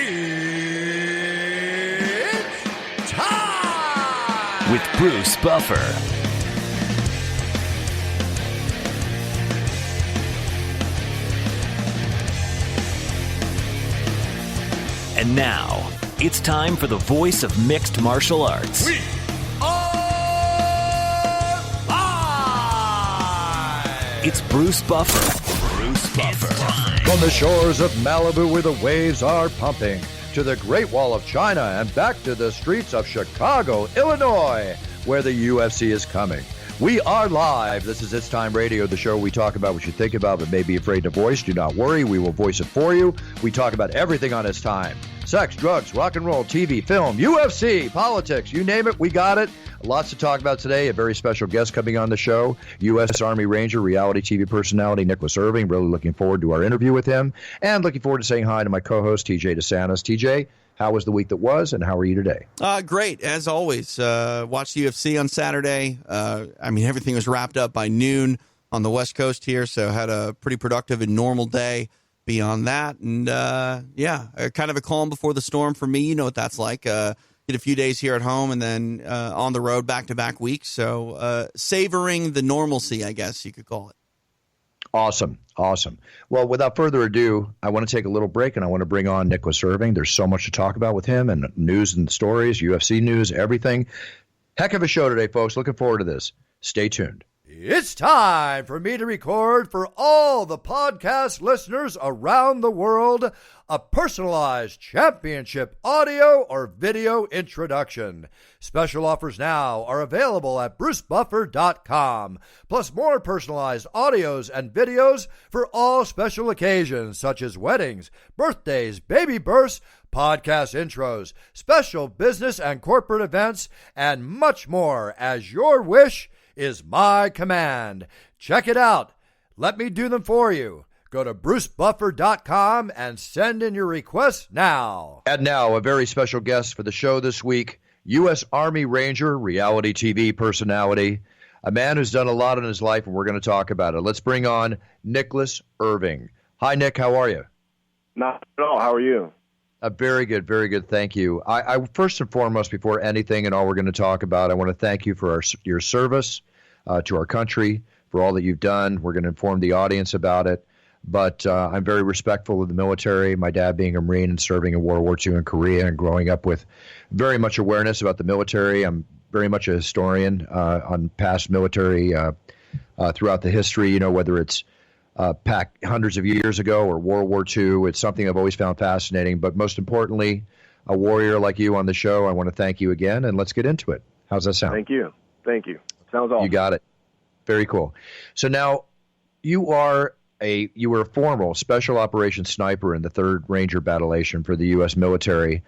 It's time! With Bruce Buffer. And now, it's time for the voice of mixed martial arts. We are live! It's Bruce Buffer. Bruce Buffer. From the shores of Malibu where the waves are pumping, to the Great Wall of China, and back to the streets of Chicago, Illinois, where the UFC is coming. We are live. This is It's Time Radio, the show we talk about what you think about but may be afraid to voice. Do not worry, we will voice it for you. We talk about everything on It's Time. Sex, drugs, rock and roll, TV, film, UFC, politics, you name it, we got it. Lots to talk about today. A very special guest coming on the show, U.S. Army Ranger, reality TV personality Nicholas Irving. Really looking forward to our interview with him, and looking forward to saying hi to my co-host, TJ DeSantis. TJ, how was the week that was, and how are you today? Great, as always. Watched UFC on Saturday. Everything was wrapped up by noon on the West Coast here, so had a pretty productive and normal day beyond that. And, kind of a calm before the storm for me. You know what that's like. Did a few days here at home and then on the road back-to-back weeks. So savoring the normalcy, I guess you could call it. Awesome. Well, without further ado, I want to take a little break, and I want to bring on Nicholas Irving. There's so much to talk about with him, and news and stories, UFC news, everything. Heck of a show today, folks. Looking forward to this. Stay tuned. It's time for me to record for all the podcast listeners around the world a personalized championship audio or video introduction. Special offers now are available at brucebuffer.com, plus more personalized audios and videos for all special occasions such as weddings, birthdays, baby births, podcast intros, special business and corporate events, and much more. As your wish is my command. Check it out. Let me do them for you. Go to brucebuffer.com and send in your requests now. And now, a very special guest for the show this week, U.S. Army Ranger, reality TV personality, a man who's done a lot in his life, and we're going to talk about it. Let's bring on Nicholas Irving. Hi, Nick. How are you? Not at all. How are you? Very good. Thank you. I first and foremost, before anything and all we're going to talk about, I want to thank you for your service to our country, for all that you've done. We're going to inform the audience about it. But I'm very respectful of the military, my dad being a Marine and serving in World War II in Korea and growing up with very much awareness about the military. I'm very much a historian on past military throughout the history, whether it's hundreds of years ago or World War II. It's something I've always found fascinating. But most importantly, a warrior like you on the show, I want to thank you again, and let's get into it. How's that sound? Thank you. Sounds awesome. You got it. Very cool. So now you were a formal special operations sniper in the 3rd Ranger Battalion for the U.S. military.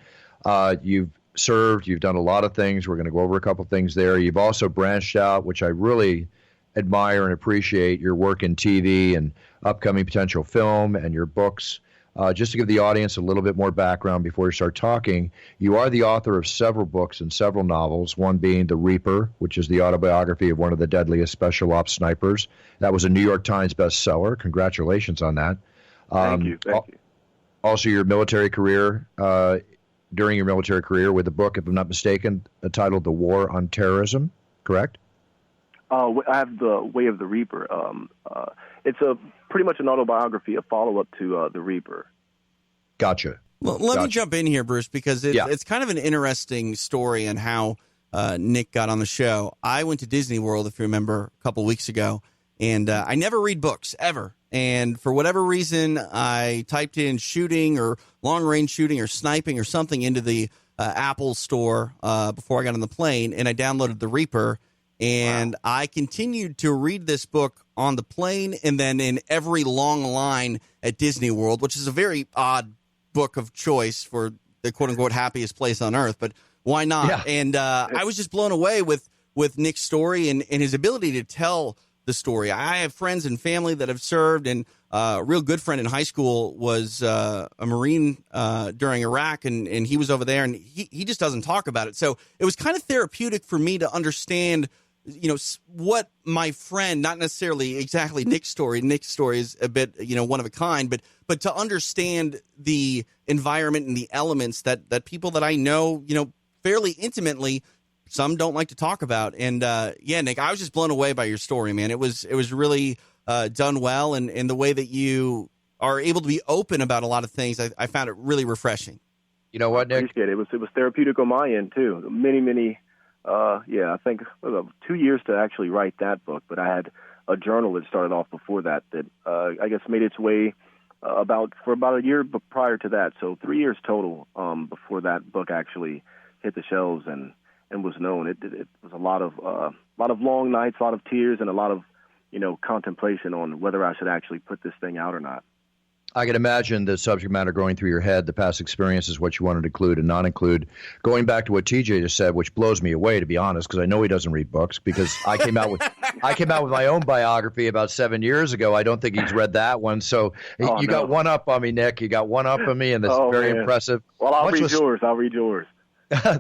You've served. You've done a lot of things. We're going to go over a couple things there. You've also branched out, which I really admire and appreciate, your work in TV and upcoming potential film and your books. Just to give the audience a little bit more background before we start talking, you are the author of several books and several novels, one being The Reaper, which is the autobiography of one of the deadliest special ops snipers. That was a New York Times bestseller. Congratulations on that. Thank you. Also, your military career, during your military career, with a book, if I'm not mistaken, titled The War on Terrorism, correct? I have The Way of the Reaper. It's pretty much an autobiography, a follow-up to The Reaper. Gotcha. Well, let me jump in here, Bruce, because it's kind of an interesting story on how Nick got on the show. I went to Disney World, if you remember, a couple weeks ago, and I never read books, ever. And for whatever reason, I typed in shooting or long-range shooting or sniping or something into the Apple store before I got on the plane, and I downloaded The Reaper. And wow. I continued to read this book on the plane and then in every long line at Disney World, which is a very odd book of choice for the quote-unquote happiest place on earth. But why not? Yeah. And I was just blown away with Nick's story and his ability to tell the story. I have friends and family that have served, and a real good friend in high school was a Marine during Iraq, and he was over there, and he just doesn't talk about it. So it was kind of therapeutic for me to understand what my friend, not necessarily exactly Nick's story is a bit, one of a kind, but to understand the environment and the elements that people that I know, fairly intimately, some don't like to talk about. And Nick, I was just blown away by your story, man. It was really done well, and the way that you are able to be open about a lot of things, I found it really refreshing. You know what, Nick? I appreciate it. It was therapeutic on my end too. Many. I think it was 2 years to actually write that book, but I had a journal that started off before that I guess made its way for about a year prior to that. So 3 years total before that book actually hit the shelves and was known. It was a lot of long nights, a lot of tears, and a lot of contemplation on whether I should actually put this thing out or not. I can imagine the subject matter going through your head, the past experiences, what you wanted to include and not include. Going back to what TJ just said, which blows me away, to be honest, because I know he doesn't read books, because I came out with my own biography about 7 years ago. I don't think he's read that one. So you got one up on me, Nick. You got one up on me, and that's very impressive. Well, I'll read yours.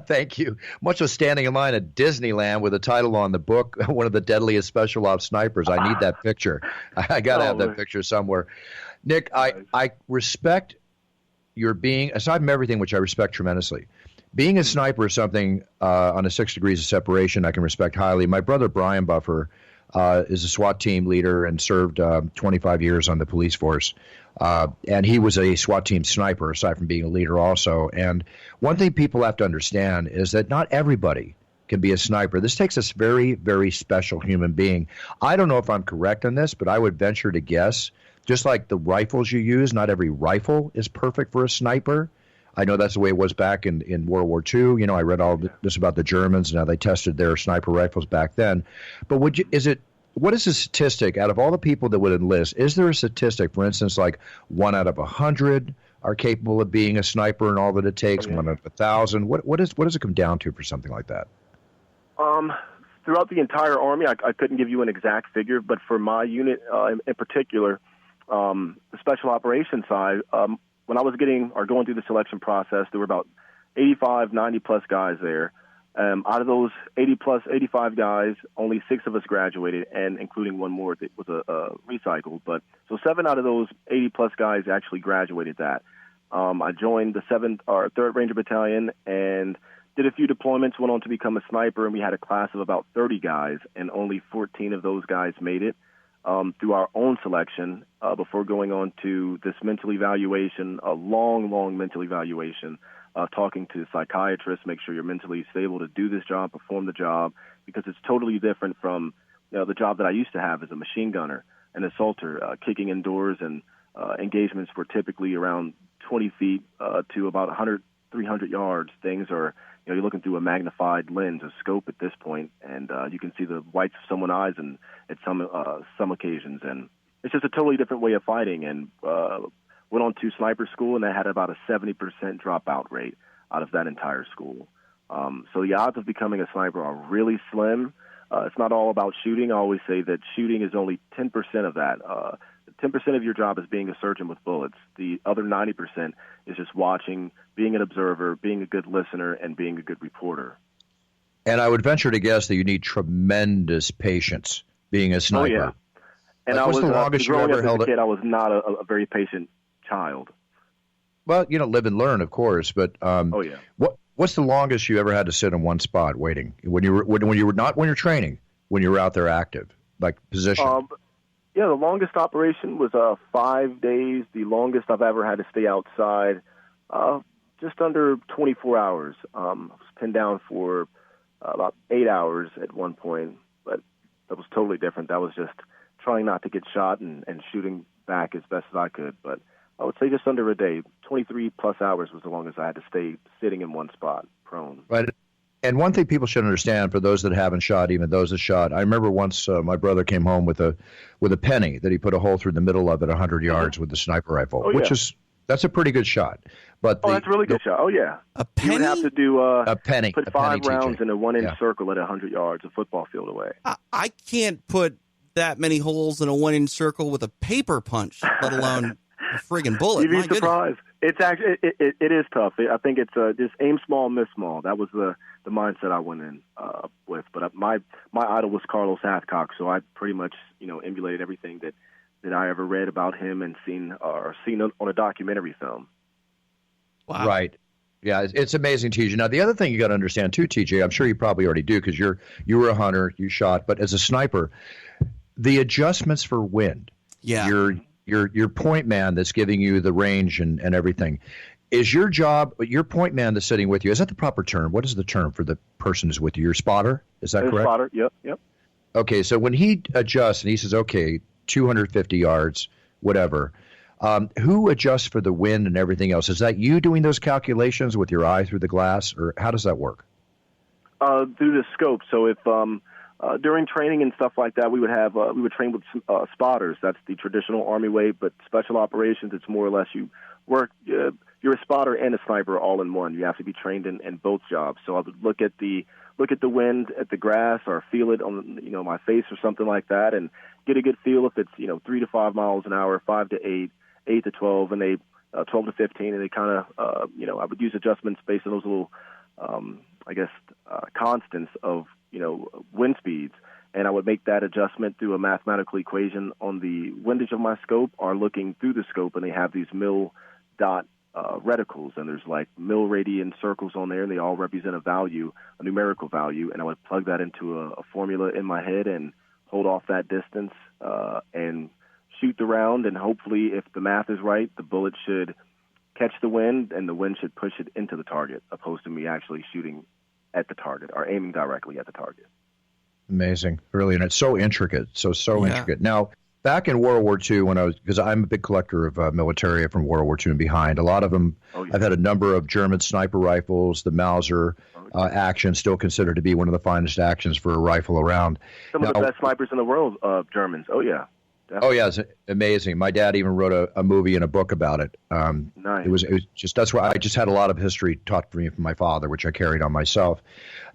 Thank you. Much was standing in line at Disneyland with a title on the book, one of the deadliest special ops snipers. I need that picture. I got to have that picture somewhere. Nick, I respect your being, aside from everything, which I respect tremendously, being a sniper is something on a 6 degrees of separation I can respect highly. My brother, Brian Buffer, is a SWAT team leader and served 25 years on the police force. And he was a SWAT team sniper, aside from being a leader also. And one thing people have to understand is that not everybody can be a sniper. This takes a very, very special human being. I don't know if I'm correct on this, but I would venture to guess, just like the rifles you use, not every rifle is perfect for a sniper. I know that's the way it was back in World War II. I read all this about the Germans and how they tested their sniper rifles back then. But what is the statistic out of all the people that would enlist? Is there a statistic, for instance, like 1 out of 100 are capable of being a sniper and all that it takes, 1 out of 1,000? What does it come down to for something like that? Throughout the entire Army, I couldn't give you an exact figure, but for my unit in particular, the special operations side, when I was going through the selection process, there were about 85, 90-plus guys there. Out of those 85 guys, only 6 of us graduated, and including one more that was recycled. But so 7 out of those 80-plus guys actually graduated that. I joined the 3rd Ranger Battalion and did a few deployments, went on to become a sniper, and we had a class of about 30 guys, and only 14 of those guys made it through our own selection before going on to this mental evaluation, a long mental evaluation, talking to psychiatrists, make sure you're mentally stable to do this job, perform the job, because it's totally different from the job that I used to have as a machine gunner, an assaulter, kicking in doors, and engagements were typically around 20 feet to about 100, 300 yards. Things are, you're looking through a magnified lens, a scope at this point, and you can see the whites of someone's eyes and at some occasions. And it's just a totally different way of fighting. And went on to sniper school, and they had about a 70% dropout rate out of that entire school. So the odds of becoming a sniper are really slim. It's not all about shooting. I always say that shooting is only 10% of that. 10% of your job is being a surgeon with bullets. The other 90% is just watching, being an observer, being a good listener, and being a good reporter. And I would venture to guess that you need tremendous patience being a sniper. Oh, yeah. And what's the longest you ever held? As a kid, I was not a very patient child. Well, live and learn, of course. But oh yeah. What's the longest you ever had to sit in one spot waiting when you were not when you're training, when you were out there active, like position? Yeah, the longest operation was 5 days. The longest I've ever had to stay outside, just under 24 hours. I was pinned down for about 8 hours at one point, but that was totally different. That was just trying not to get shot and shooting back as best as I could. But I would say just under a day. 23-plus hours was the longest I had to stay sitting in one spot, prone. Right. And one thing people should understand, for those that haven't shot, even those that shot, I remember once my brother came home with a penny that he put a hole through the middle of at 100 yards with the sniper rifle, that's a pretty good shot. But that's a really good shot. Oh, yeah. A penny? You would have to do a penny. Put 5 rounds in a 1-inch circle at 100 yards, a football field away. I can't put that many holes in a 1-inch circle with a paper punch, let alone friggin' bullet. You'd be My surprised. It's actually it is tough. I think it's just aim small, miss small. That was the mindset I went in with. But my idol was Carlos Hathcock, so I pretty much emulated everything that I ever read about him and seen on a documentary film. Wow. Right. Yeah, it's amazing, TJ. Now, the other thing you got to understand too, TJ, I'm sure you probably already do because you were a hunter, you shot, but as a sniper, the adjustments for wind. Yeah. Your point man that's giving you the range and everything. Is your job, your point man that's sitting with you, is that the proper term? What is the term for the person who's with you? Your spotter? Is that correct? Spotter, yep. Okay, so when he adjusts and he says, okay, 250 yards, whatever, who adjusts for the wind and everything else? Is that you doing those calculations with your eye through the glass, or how does that work? Through the scope. So if during training and stuff like that, we would train with spotters. That's the traditional Army way. But special operations, it's more or less you work. You're a spotter and a sniper all in one. You have to be trained in both jobs. So I would look at the wind at the grass or feel it on my face or something like that, and get a good feel if it's 3 to 5 miles an hour, 5 to 8, 8 to 12, and they 12 to 15, and they kind of I would use adjustments based on those little constants of wind speeds, and I would make that adjustment through a mathematical equation on the windage of my scope or looking through the scope, and they have these mil dot reticles, and there's like mil radian circles on there, and they all represent a numerical value, and I would plug that into a formula in my head and hold off that distance and shoot the round, and hopefully if the math is right, the bullet should catch the wind and the wind should push it into the target, opposed to me actually shooting at the target or aiming directly at the target. Amazing. Really, and it's so intricate, so intricate. Now, back in World War II, because I'm a big collector of military from World War II and behind, a lot of them, I've had a number of German sniper rifles, the Mauser action, still considered to be one of the finest actions for a rifle around. Some of the best snipers in the world, Germans. Oh, yeah. Definitely. Oh, yeah, it's amazing. My dad even wrote a movie and a book about it. Nice. It was just, that's why I just had a lot of history taught to me from my father, which I carried on myself.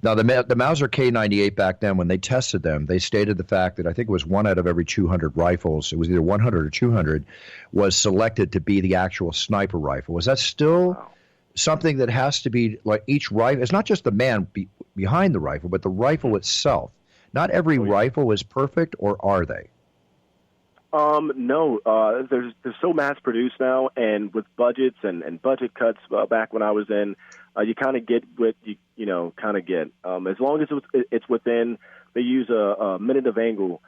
Now, the Mauser K98 back then, when they tested them, they stated the fact that I think it was 1 out of every 200 rifles, it was either 100 or 200, was selected to be the actual sniper rifle. Was that still something that has to be, like each rifle, it's not just the man behind the rifle, but the rifle itself. Not every rifle is perfect, or are they? No, there's so mass produced now, and with budgets and budget cuts back when I was in, you kind of get what you kind of get. As long as it's within, they use a minute of angle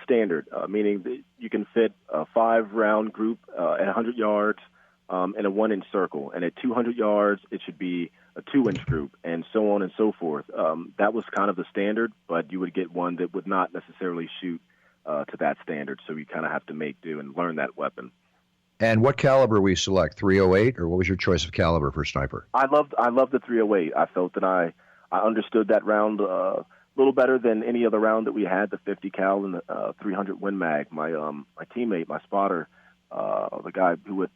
standard, meaning that you can fit a 5-round group at 100 yards in a 1-inch circle, and at 200 yards it should be a 2-inch group, and so on and so forth. That was kind of the standard, but you would get one that would not necessarily shoot to that standard, so you kind of have to make do and learn that weapon. And what caliber we select, 308, or what was your choice of caliber for sniper? I loved the 308. I felt that I understood that round a little better than any other round that we had, the 50 cal and the 300 Win Mag. My teammate, my spotter, the guy who would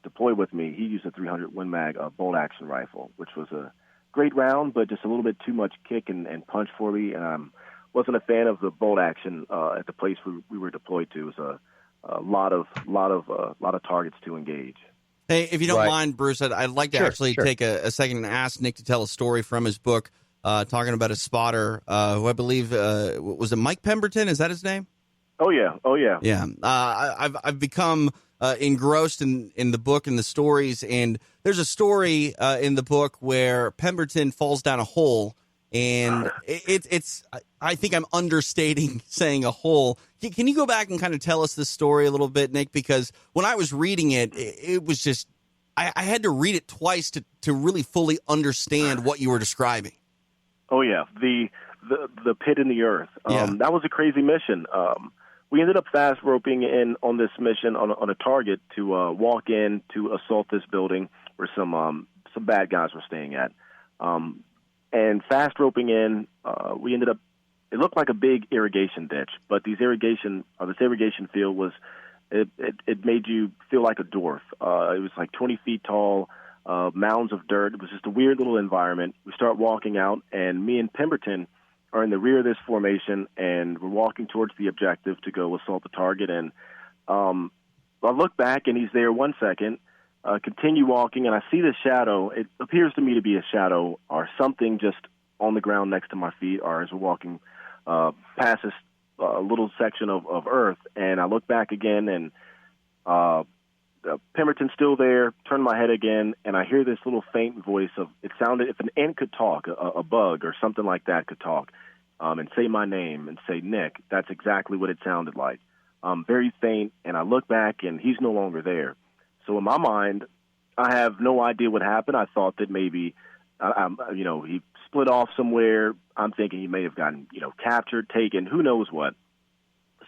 deploy with me, he used a 300 Win Mag bolt action rifle, which was a great round, but just a little bit too much kick and punch for me, and wasn't a fan of the bolt action at the place we were deployed to. It was a lot of targets to engage. Hey, if you don't mind, Bruce, I'd like to take a second and ask Nick to tell a story from his book, talking about a spotter who I believe was it Mike Pemberton? Is that his name? Oh yeah. Yeah. I've become engrossed in the book and the stories, and there's a story in the book where Pemberton falls down a hole. And it's I think I'm understating saying a hole. Can you go back and kind of tell us this story a little bit, Nick? Because when I was reading it, it was just I had to read it twice to really fully understand what you were describing. Oh yeah, the pit in the earth. That was a crazy mission. We ended up fast roping in on this mission on a target to walk in to assault this building where some bad guys were staying at. And fast roping in, we ended up, it looked like a big irrigation ditch, but this irrigation field was, it made you feel like a dwarf. It was like 20 feet tall, mounds of dirt. It was just a weird little environment. We start walking out, and me and Pemberton are in the rear of this formation, and we're walking towards the objective to go assault the target. And I look back, and he's there 1 second, continue walking, and I see the shadow. It appears to me to be a shadow or something just on the ground next to my feet, or as we're walking past this little section of earth. And I look back again, and Pemberton's still there, turn my head again, and I hear this little faint voice of, it sounded, if an ant could talk, a bug or something like that could talk, and say my name and say Nick. That's exactly what it sounded like. Very faint, and I look back, and he's no longer there. So in my mind, I have no idea what happened. I thought that maybe, he split off somewhere. I'm thinking he may have gotten, captured, taken, who knows what.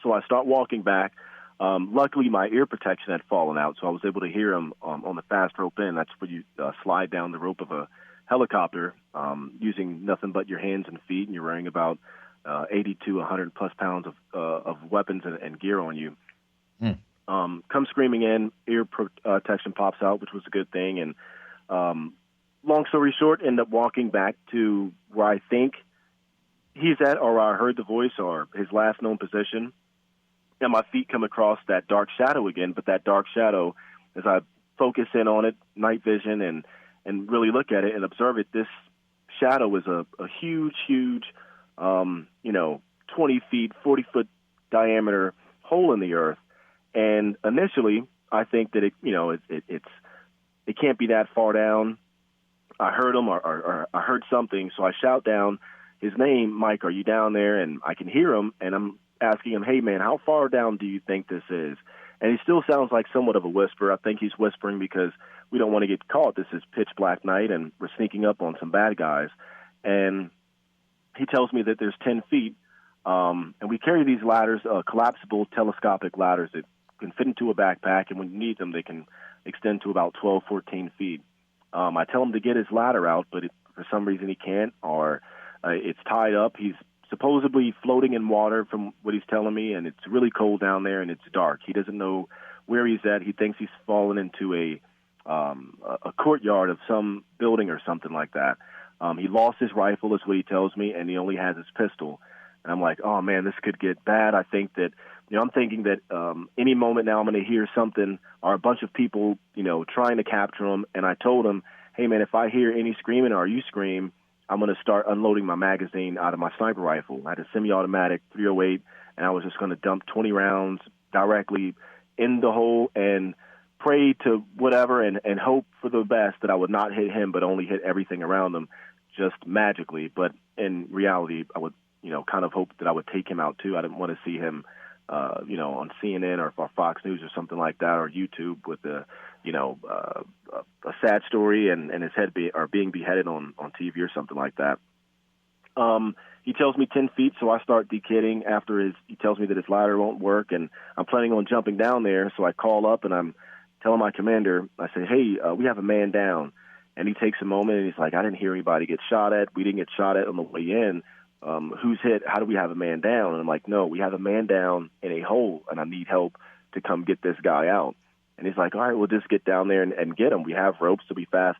So I start walking back. Luckily, my ear protection had fallen out, so I was able to hear him on the fast rope in. That's where you slide down the rope of a helicopter using nothing but your hands and feet, and you're wearing about 80 to 100-plus pounds of weapons and gear on you. Come screaming in, ear protection pops out, which was a good thing. And long story short, end up walking back to where I think he's at, or I heard the voice, or his last known position. And my feet come across that dark shadow again, but that dark shadow, as I focus in on it, night vision, and really look at it and observe it, this shadow is a huge, 20 feet, 40-foot diameter hole in the earth. And initially, I think that it can't be that far down. I heard him, or I heard something, so I shout down his name, Mike, are you down there? And I can hear him, and I'm asking him, hey, man, how far down do you think this is? And he still sounds like somewhat of a whisper. I think he's whispering because we don't want to get caught. This is pitch black night, and we're sneaking up on some bad guys. And he tells me that there's 10 feet, and we carry these ladders, collapsible telescopic ladders that can fit into a backpack, and when you need them, they can extend to about 12, 14 feet. I tell him to get his ladder out, but for some reason he can't, or it's tied up. He's supposedly floating in water from what he's telling me, and it's really cold down there, and it's dark. He doesn't know where he's at. He thinks he's fallen into a courtyard of some building or something like that. He lost his rifle, is what he tells me, and he only has his pistol. And I'm like, oh, man, this could get bad. I'm thinking that any moment now I'm going to hear something or a bunch of people, trying to capture him. And I told him, hey, man, if I hear any screaming or you scream, I'm going to start unloading my magazine out of my sniper rifle. I had a semi-automatic .308, and I was just going to dump 20 rounds directly in the hole and pray to whatever and hope for the best that I would not hit him but only hit everything around him just magically. But in reality, I would, kind of hope that I would take him out too. I didn't want to see him, on CNN or Fox News or something like that, or YouTube with a sad story and his head being beheaded on TV or something like that. He tells me 10 feet, so I start dekidding after he tells me that his ladder won't work, and I'm planning on jumping down there. So I call up and I'm telling my commander, I say, hey, we have a man down. And he takes a moment and he's like, I didn't hear anybody get shot at. We didn't get shot at on the way in. Who's hit? How do we have a man down? And I'm like, no, we have a man down in a hole, and I need help to come get this guy out. And he's like, all right, we'll just get down there and get him. We have ropes to be fast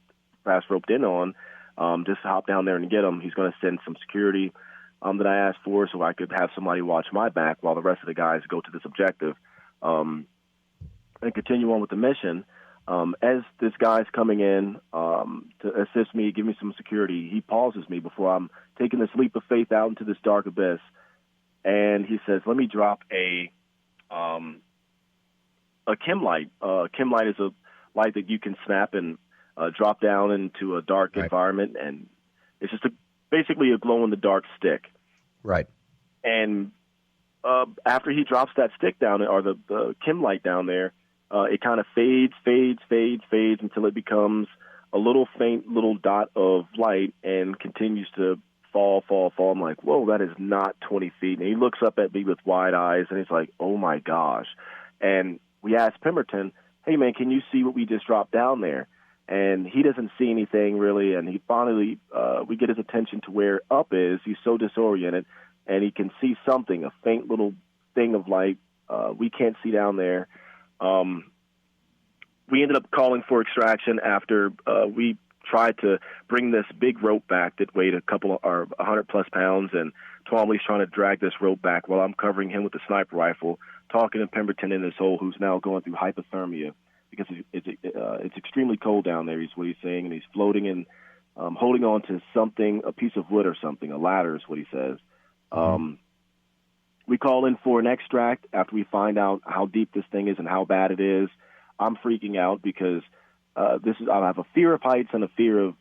roped in on. Just hop down there and get him. He's going to send some security that I asked for so I could have somebody watch my back while the rest of the guys go to this objective and continue on with the mission. As this guy's coming in to assist me, give me some security, he pauses me before I'm taking this leap of faith out into this dark abyss. And he says, let me drop a chem light. Chem light is a light that you can snap and drop down into a dark environment. And it's just basically a glow-in-the-dark stick. Right. And after he drops that stick down, or the chem light down there, it kind of fades until it becomes a little faint little dot of light and continues to fall. I'm like, whoa, that is not 20 feet. And he looks up at me with wide eyes, and he's like, oh, my gosh. And we asked Pemberton, hey, man, can you see what we just dropped down there? And he doesn't see anything really, and he finally, we get his attention to where up is. He's so disoriented, and he can see something, a faint little thing of light. We can't see down there. We ended up calling for extraction after we tried to bring this big rope back that weighed 100-plus pounds, and Twombly's trying to drag this rope back while I'm covering him with a sniper rifle, talking to Pemberton in this hole, who's now going through hypothermia because it's extremely cold down there, is what he's saying, and he's floating and holding on to something, a piece of wood or something, a ladder is what he says. We call in for an extract after we find out how deep this thing is and how bad it is. I'm freaking out because I have a fear of heights and a fear of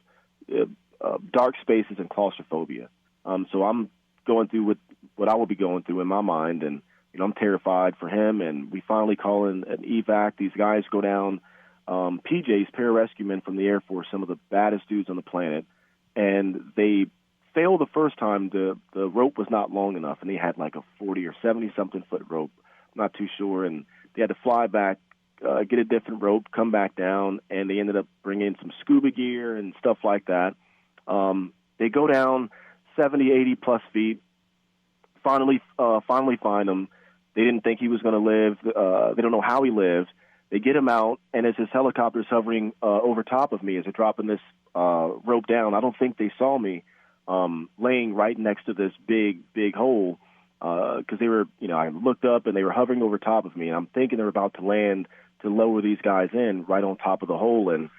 dark spaces and claustrophobia. So I'm going through what I will be going through in my mind, and I'm terrified for him. And we finally call in an evac. These guys go down. PJs, pararescue men from the Air Force, some of the baddest dudes on the planet, and they failed the first time. The rope was not long enough, and they had like a 40 or 70-something foot rope. I'm not too sure, and they had to fly back, get a different rope, come back down, and they ended up bringing in some scuba gear and stuff like that. They go down 70, 80-plus feet, finally find him. They didn't think he was going to live. They don't know how he lived. They get him out, and as his helicopter's hovering over top of me as they're dropping this rope down, I don't think they saw me laying right next to this big hole because they were, I looked up and they were hovering over top of me, and I'm thinking they're about to land to lower these guys in right on top of the hole, and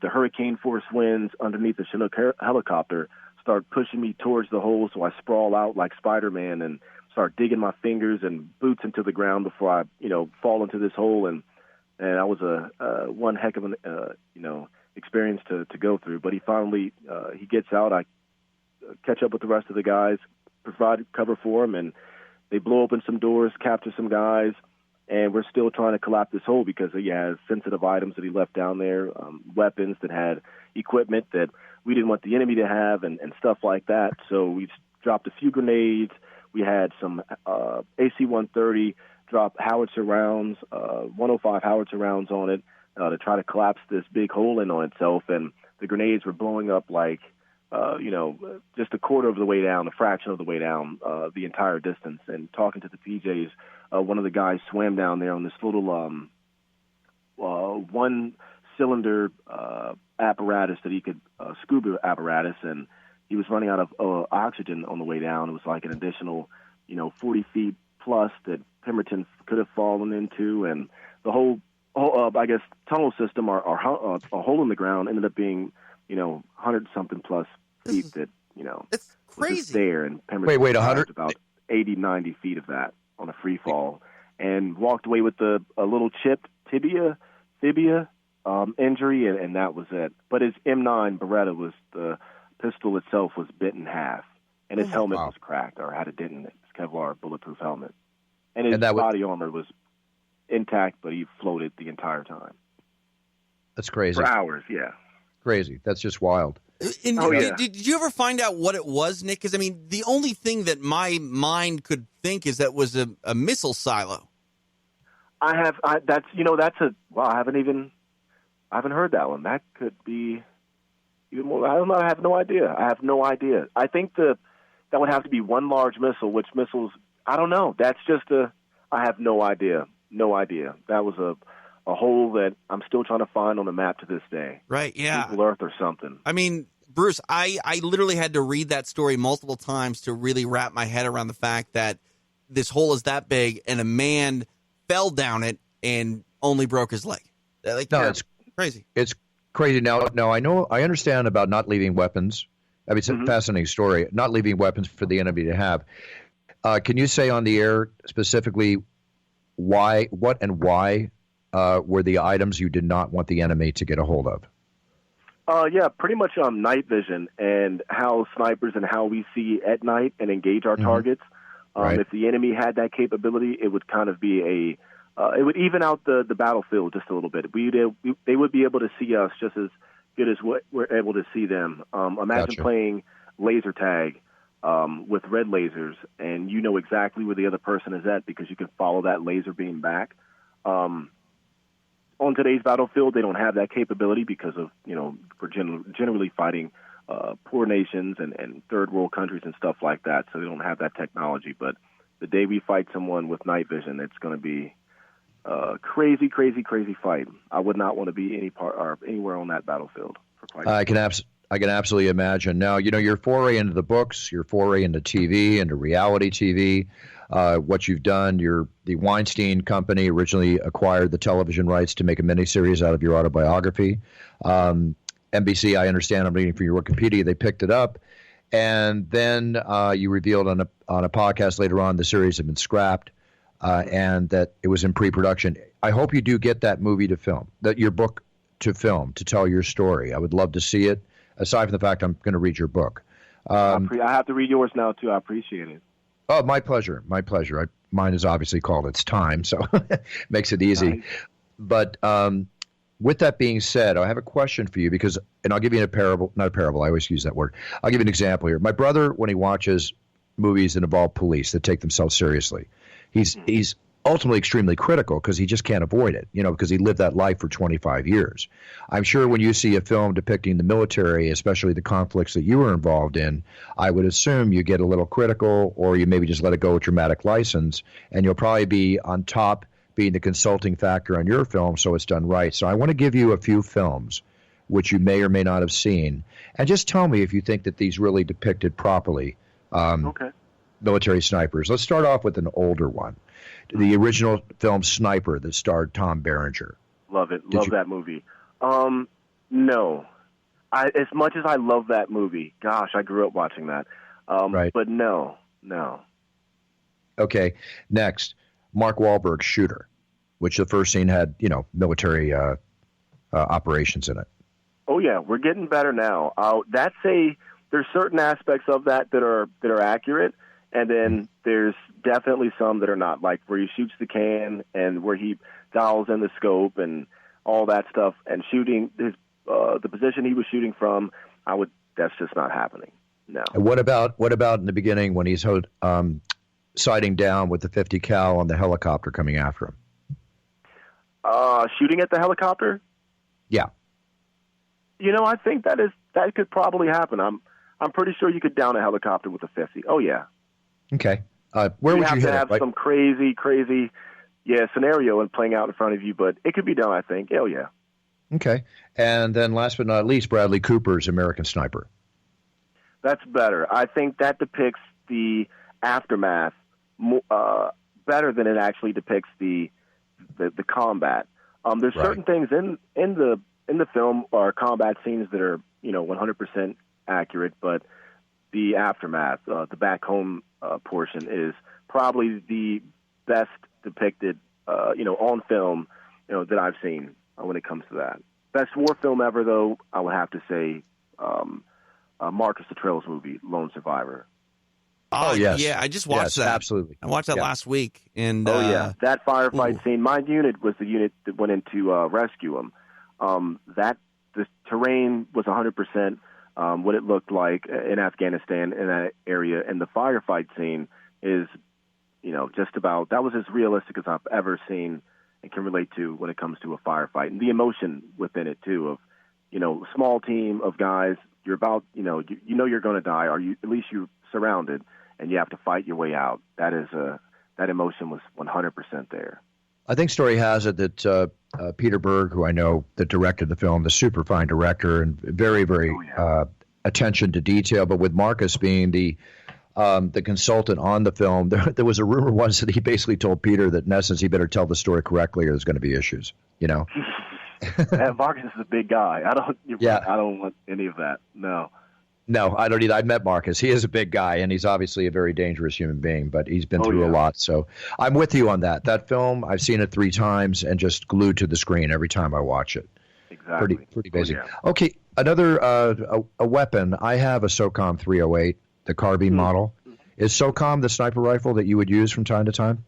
the hurricane force winds underneath the Chinook helicopter start pushing me towards the hole, so I sprawl out like Spider-Man and start digging my fingers and boots into the ground before I, fall into this hole, and that was a one heck of an, experience to go through. But he finally, he gets out. I catch up with the rest of the guys, provide cover for him, and they blow open some doors, capture some guys, and we're still trying to collapse this hole because he has sensitive items that he left down there, weapons that had equipment that we didn't want the enemy to have, and stuff like that. So we dropped a few grenades. We had some AC-130 drop howitzer rounds, 105 howitzer rounds on it to try to collapse this big hole in on itself. And the grenades were blowing up like, just a quarter of the way down, a fraction of the way down the entire distance. And talking to the PJs, one of the guys swam down there on this little one-cylinder apparatus that he could, scuba apparatus, and he was running out of oxygen on the way down. It was like an additional, 40 feet plus that Pemberton could have fallen into, and the whole I guess, tunnel system or a hole in the ground ended up being, 100-something plus feet that, it's crazy. Was just there, and Pemberton wait, 100? About 80, 90 feet of that on a free fall, and walked away with a little chipped tibia injury, and that was it. But his M9 Beretta was the pistol itself was bit in half, and his helmet was cracked or had a dent in it. His Kevlar bulletproof helmet, and his body armor was intact, but he floated the entire time. That's crazy. For hours, yeah. Crazy. That's just wild. Did you ever find out what it was, Nick? Because, the only thing that my mind could think is that was a missile silo. I haven't heard that one. That could be even more. I don't know. I have no idea. I think that would have to be one large missile, which missiles, I don't know. That's just I have no idea. No idea. That was a hole that I'm still trying to find on the map to this day. Right, yeah. Google Earth or something. Bruce, I literally had to read that story multiple times to really wrap my head around the fact that this hole is that big and a man fell down it and only broke his leg. It's crazy. It's crazy. Now, I understand about not leaving weapons. It's a fascinating story. Not leaving weapons for the enemy to have. Can you say on the air specifically what and why were the items you did not want the enemy to get a hold of? Yeah, pretty much night vision and how snipers and how we see at night and engage our targets. Right. If the enemy had that capability, it would kind of be it would even out the battlefield just a little bit. They would be able to see us just as good as we're able to see them. Imagine playing laser tag with red lasers, and you know exactly where the other person is at because you can follow that laser beam back. On today's battlefield, they don't have that capability because of, we're generally fighting poor nations and third world countries and stuff like that, so they don't have that technology. But the day we fight someone with night vision, it's going to be a crazy, crazy, crazy fight. I would not want to be anywhere on that battlefield. firefighting. I can absolutely imagine. Now, your foray into the books, your foray into TV, into reality TV, what you've done. The Weinstein Company originally acquired the television rights to make a miniseries out of your autobiography. NBC, I understand, I'm reading from your Wikipedia, they picked it up. And then you revealed on a podcast later on the series had been scrapped and that it was in pre-production. I hope you do get that movie to film, your book to film, to tell your story. I would love to see it. Aside from the fact I'm going to read your book. I have to read yours now, too. I appreciate it. Oh, my pleasure. My pleasure. Mine is obviously called It's Time, so makes it easy. Nice. But with that being said, I have a question for you and I'll give you not a parable, I always use that word. I'll give you an example here. My brother, when he watches movies that involve police, that take themselves seriously, he's ultimately extremely critical because he just can't avoid it, because he lived that life for 25 years. I'm sure when you see a film depicting the military, especially the conflicts that you were involved in, I would assume you get a little critical, or you maybe just let it go with dramatic license, and you'll probably be on top being the consulting factor on your film so it's done right. So I want to give you a few films which you may or may not have seen, and just tell me if you think that these really depicted properly military snipers. Let's start off with an older one. The original film Sniper that starred Tom Berenger. Love it. Love that movie. No. As much as I love that movie, gosh, I grew up watching that. Right. But no. Okay. Next, Mark Wahlberg's Shooter, which the first scene had, military operations in it. Oh yeah, we're getting better now. There's certain aspects of that are accurate. And then there's definitely some that are not, like where he shoots the can and where he dials in the scope and all that stuff, and shooting the position he was shooting from. That's just not happening. No. And what about in the beginning when he's sighting down with the 50 cal on the helicopter coming after him? Shooting at the helicopter? Yeah. I think that could probably happen. I'm pretty sure you could down a helicopter with a 50. Oh yeah. Okay. Where would you hit it? You have to have some crazy, scenario and playing out in front of you, but it could be done, I think. Oh, yeah. Okay. And then last but not least, Bradley Cooper's American Sniper. That's better. I think that depicts the aftermath better than it actually depicts the combat. There's certain things in the film or combat scenes that are 100% accurate, but the aftermath, the back home portion, is probably the best depicted, on film, that I've seen when it comes to that. Best war film ever, though, I would have to say Marcus Luttrell's movie, Lone Survivor. Oh, yes. Yeah, I just watched that. Absolutely. I watched that last week. And that firefight scene. My unit was the unit that went in to rescue him. The terrain was 100%. What it looked like in Afghanistan in that area, and the firefight scene is, just about, that was as realistic as I've ever seen and can relate to when it comes to a firefight, and the emotion within it too of, small team of guys. You're about, you're going to die, or at least you're surrounded, and you have to fight your way out. That emotion was 100% there. I think story has it that Peter Berg, who I know that directed the film, the super fine director and very, very attention to detail, but with Marcus being the consultant on the film, there was a rumor once that he basically told Peter that in essence he better tell the story correctly or there's going to be issues. Marcus is a big guy. I don't want any of that. No, I don't either. I've met Marcus. He is a big guy, and he's obviously a very dangerous human being, but he's been through a lot. So I'm with you on that. That film, I've seen it 3 times and just glued to the screen every time I watch it. Exactly. Pretty basic. Okay, another a weapon. I have a SOCOM 308, the carbine model. Is SOCOM the sniper rifle that you would use from time to time?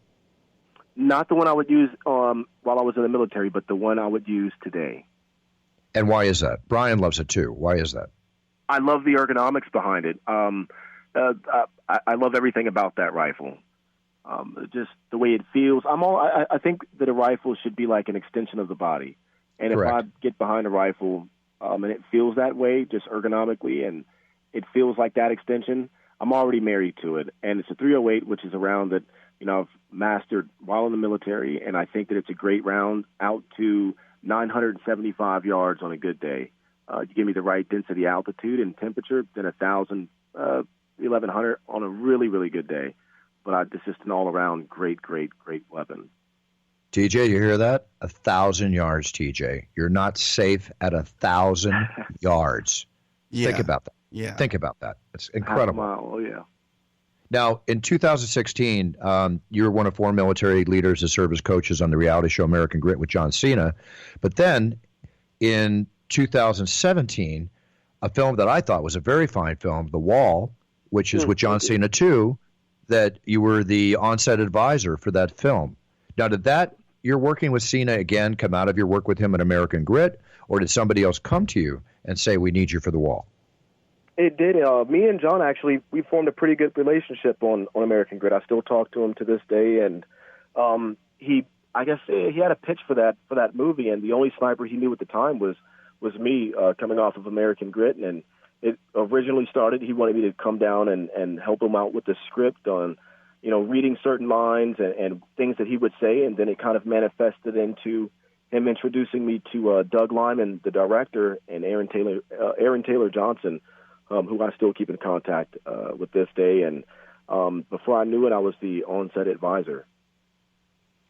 Not the one I would use while I was in the military, but the one I would use today. And why is that? Brian loves it too. Why is that? I love the ergonomics behind it. I love everything about that rifle. Just the way it feels. I think that a rifle should be like an extension of the body. And Correct. If I get behind a rifle and it feels that way, just ergonomically, and it feels like that extension, I'm already married to it. And it's a 308, which is a round that I've mastered while in the military, and I think that it's a great round out to 975 yards on a good day. You give me the right density, altitude, and temperature, then 1,000, 1,100 on a really, really good day. But it's just an all-around great weapon. TJ, you hear that? 1,000 yards, TJ. You're not safe at 1,000 yards. Yeah. Think about that. Yeah. Think about that. It's incredible. Half a mile, oh, yeah. Now, in 2016, you were one of 4 military leaders to serve as coaches on the reality show American Grit with John Cena. But then in 2017, a film that I thought was a very fine film, The Wall, which is with John Cena too, that you were the on-set advisor for that film. Now, did that, you're working with Cena again, come out of your work with him in American Grit, or did somebody else come to you and say, we need you for The Wall? It did. Me and John, actually, we formed a pretty good relationship on American Grit. I still talk to him to this day, and he had a pitch for that movie, and the only sniper he knew at the time was me, coming off of American Grit, and it originally started, he wanted me to come down and help him out with the script on, reading certain lines and things that he would say, and then it kind of manifested into him introducing me to Doug Lyman, the director, and Aaron Taylor Johnson, who I still keep in contact with this day. And before I knew it, I was the on-set advisor.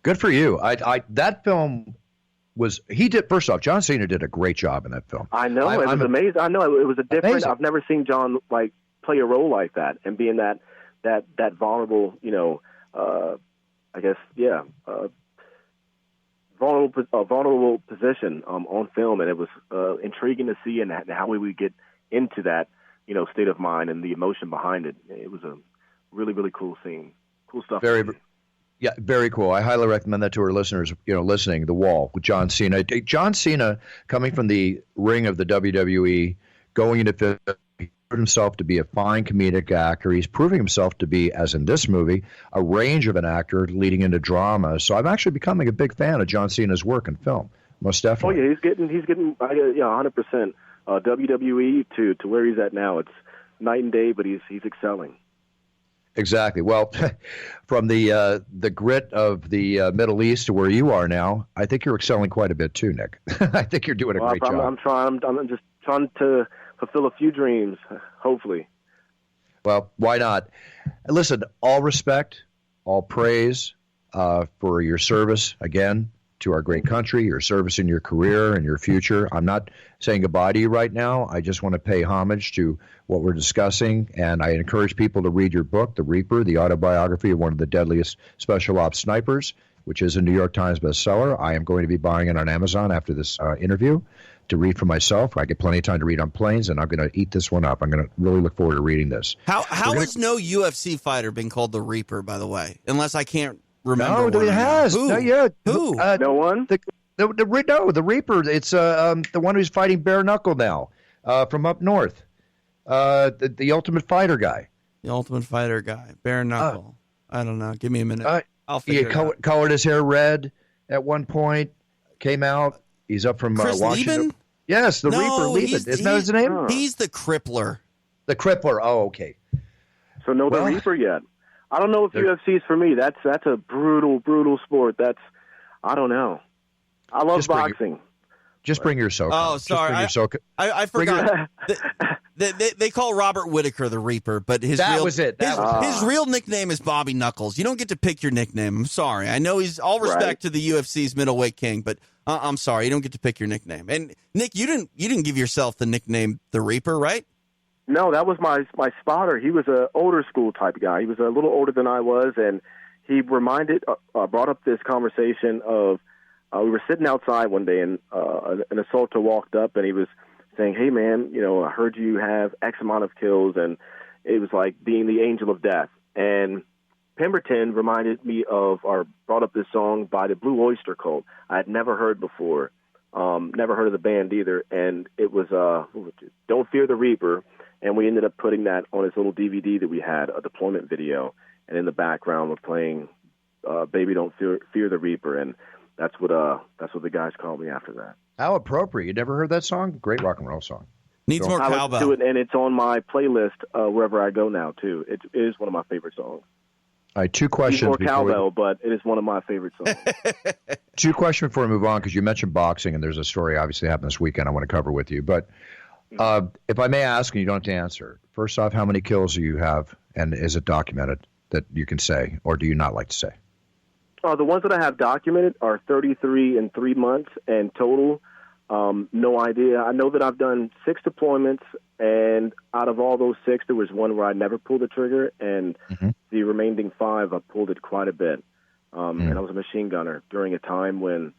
Good for you. That film was, first off, John Cena did a great job in that film. I know, it was amazing. I know, it was a different, amazing. I've never seen John play a role like that and be in that vulnerable, vulnerable position on film, and it was intriguing to see and how we would get into that, state of mind and the emotion behind it. It was a really, really cool scene. Cool stuff. Yeah, very cool. I highly recommend that to our listeners, listening. The Wall with John Cena. John Cena, coming from the ring of the WWE, going into film, he proved himself to be a fine comedic actor. He's proving himself to be, as in this movie, a range of an actor leading into drama. So I'm actually becoming a big fan of John Cena's work in film. Most definitely. Oh yeah, he's getting 100%. WWE to where he's at now, it's night and day, but he's excelling. Exactly. Well, from the grit of the Middle East to where you are now, I think you're excelling quite a bit too, Nick. I think you're doing a great job. I'm just trying to fulfill a few dreams, hopefully. Well, why not? Listen, all respect, all praise for your service again to our great country, your service in your career and your future. I'm not saying goodbye to you right now. I just want to pay homage to what we're discussing, and I encourage people to read your book, The Reaper, the autobiography of one of the deadliest special ops snipers, which is a New York Times bestseller. I am going to be buying it on Amazon after this interview to read for myself. I get plenty of time to read on planes, and I'm going to eat this one up. I'm going to really look forward to reading this. How has no UFC fighter been called The Reaper, by the way? Unless I can't remember. No, it has. Who? No, yeah. Who? No one? The Reaper. It's the one who's fighting bare knuckle now from up north. The Ultimate Fighter guy. The Ultimate Fighter guy. Bare knuckle. I don't know. Give me a minute. I'll figure it out. Colored his hair red at one point. Came out. He's up from Chris Washington. Lieben? Yes, the Reaper Lieben. Isn't that his name? He's the Crippler. The Crippler. Oh, okay. So the Reaper yet. I don't know if UFC is for me. That's a brutal sport. I don't know. I love boxing. Just bring your SoCo. Oh, sorry. I forgot. They call Robert Whitaker the Reaper, but his real nickname is Bobby Knuckles. You don't get to pick your nickname. I'm sorry. I know he's all respect to the UFC's middleweight king, but I'm sorry. You don't get to pick your nickname. And Nick, you didn't give yourself the nickname the Reaper, right? No, that was my spotter. He was an older school type guy. He was a little older than I was, and he brought up this conversation of we were sitting outside one day, and an assaulter walked up, and he was saying, "Hey, man, I heard you have X amount of kills," and it was like being the angel of death. And Pemberton reminded me brought up this song by the Blue Oyster Cult I had never heard before, never heard of the band either, and it was "Don't Fear the Reaper." And we ended up putting that on his little DVD that we had, a deployment video. And in the background, we're playing "Baby Don't Fear the Reaper," and that's what the guys called me after that. How appropriate! You never heard that song? Great rock and roll song. Needs more cowbell. I listen to it, and it's on my playlist wherever I go now too. It is one of my favorite songs. All right, two questions. More cowbell, but it is one of my favorite songs. Two questions before we move on, because you mentioned boxing, and there's a story obviously happened this weekend I want to cover with you. But if I may ask, and you don't have to answer, first off, how many kills do you have, and is it documented that you can say, or do you not like to say? The ones that I have documented are 33 in 3 months, and total, no idea. I know that I've done 6 deployments, and out of all those 6, there was one where I never pulled the trigger, and the remaining 5, I pulled it quite a bit. And I was a machine gunner during a time when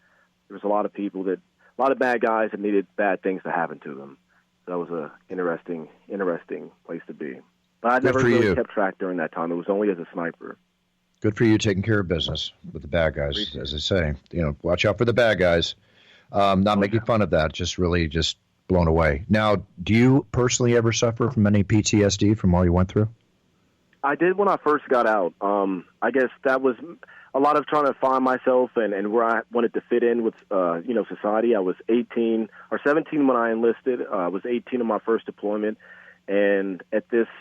there was a lot of bad guys that needed bad things to happen to them. So that was a interesting place to be. But I never really kept track during that time. It was only as a sniper. Good for you taking care of business with the bad guys, as I say. Watch out for the bad guys. Not making fun of that, just really just blown away. Now, do you personally ever suffer from any PTSD from all you went through? I did when I first got out. I guess that was a lot of trying to find myself and where I wanted to fit in with, society. I was 18 or 17 when I enlisted. I was 18 in my first deployment. And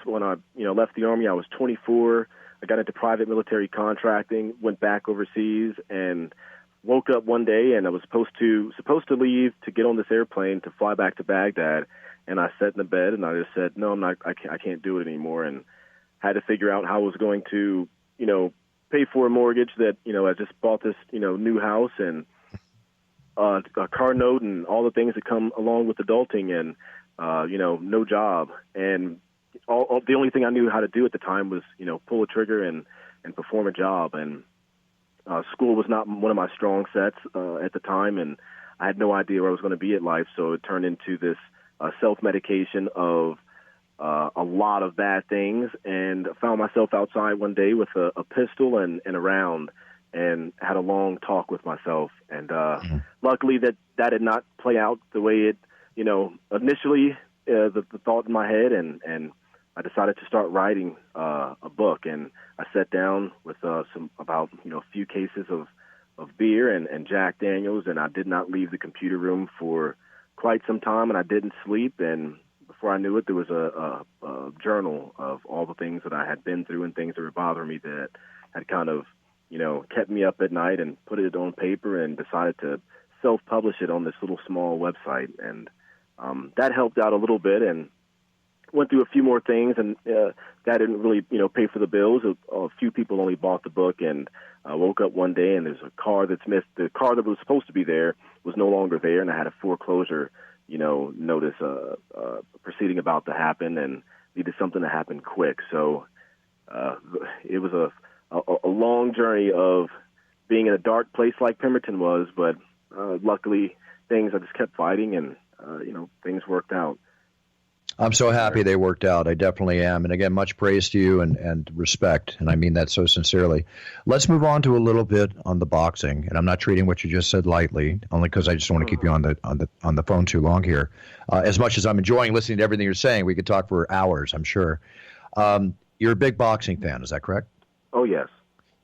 when I, left the Army, I was 24. I got into private military contracting, went back overseas, and woke up one day, and I was supposed to leave to get on this airplane to fly back to Baghdad. And I sat in the bed, and I just said, no, I'm not. I can't do it anymore. And had to figure out how I was going to, pay for a mortgage that, I just bought this, new house and a car note and all the things that come along with adulting, and no job. And the only thing I knew how to do at the time was, pull a trigger and perform a job. And school was not one of my strong sets at the time, and I had no idea where I was going to be at life. So it turned into this self-medication of a lot of bad things, and I found myself outside one day with a pistol and a round, and had a long talk with myself. And luckily that did not play out the way it, initially the thought in my head, and I decided to start writing a book. And I sat down with a few cases of beer and Jack Daniels, and I did not leave the computer room for quite some time, and I didn't sleep. And before I knew it, there was a journal of all the things that I had been through and things that were bothering me that had kind of, kept me up at night, and put it on paper and decided to self-publish it on this little small website. And that helped out a little bit, and went through a few more things, and that didn't really, pay for the bills. A few people only bought the book, and I woke up one day and there's a car that's missed. The car that was supposed to be there was no longer there, and I had a foreclosure, notice proceeding about to happen, and needed something to happen quick. So it was a long journey of being in a dark place like Pemberton was, but luckily I just kept fighting, and things worked out. I'm so happy they worked out. I definitely am. And again, much praise to you and respect. And I mean that so sincerely. Let's move on to a little bit on the boxing. And I'm not treating what you just said lightly, only because I just don't want to keep you on the phone too long here. As much as I'm enjoying listening to everything you're saying, we could talk for hours, I'm sure. You're a big boxing fan, is that correct? Oh, yes.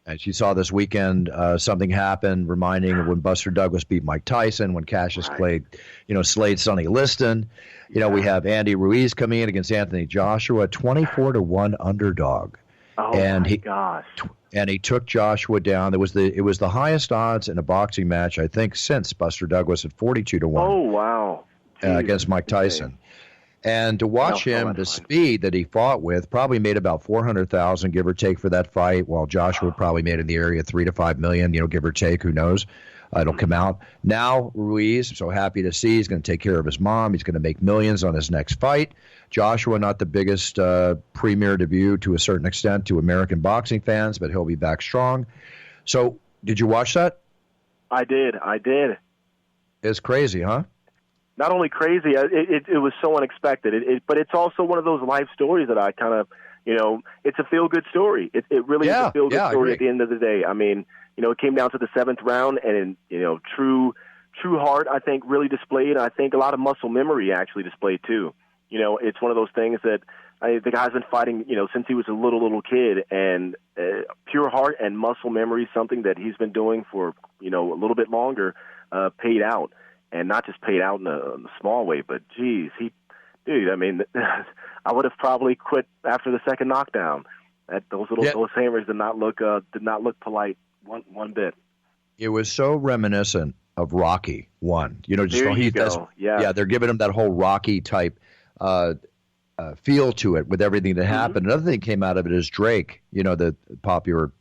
As you saw this weekend, something happened reminding of when Buster Douglas beat Mike Tyson, when Cassius Clay, slayed Sonny Liston. We have Andy Ruiz coming in against Anthony Joshua, 24-1 underdog. Oh, and my gosh. And he took Joshua down. It was the highest odds in a boxing match, I think, since Buster Douglas at 42-1. Oh, wow. Against Mike Tyson. And to watch him, the speed that he fought with, probably made about $400,000, give or take, for that fight, while Joshua probably made in the area $3 to $5 million, give or take. Who knows? It'll come out. Now, Ruiz, I'm so happy to see, he's going to take care of his mom. He's going to make millions on his next fight. Joshua, not the biggest premier debut to a certain extent to American boxing fans, but he'll be back strong. So, did you watch that? I did. It's crazy, huh? Not only crazy, it was so unexpected. But it's also one of those life stories that I kind of, it's a feel-good story. It really is a feel-good story at the end of the day. I mean, it came down to the 7th round, and true heart, I think, really displayed. I think a lot of muscle memory actually displayed too. It's one of those things that the guy's been fighting, since he was a little kid, and pure heart and muscle memory, something that he's been doing for a little bit longer, paid out. And not just paid out in a small way, but geez, I mean, I would have probably quit after the second knockdown. Those hammers did not look polite one bit. It was so reminiscent of Rocky 1. Just there you go. Yeah, they're giving him that whole Rocky type feel to it with everything that happened. Another thing came out of it is Drake, the popular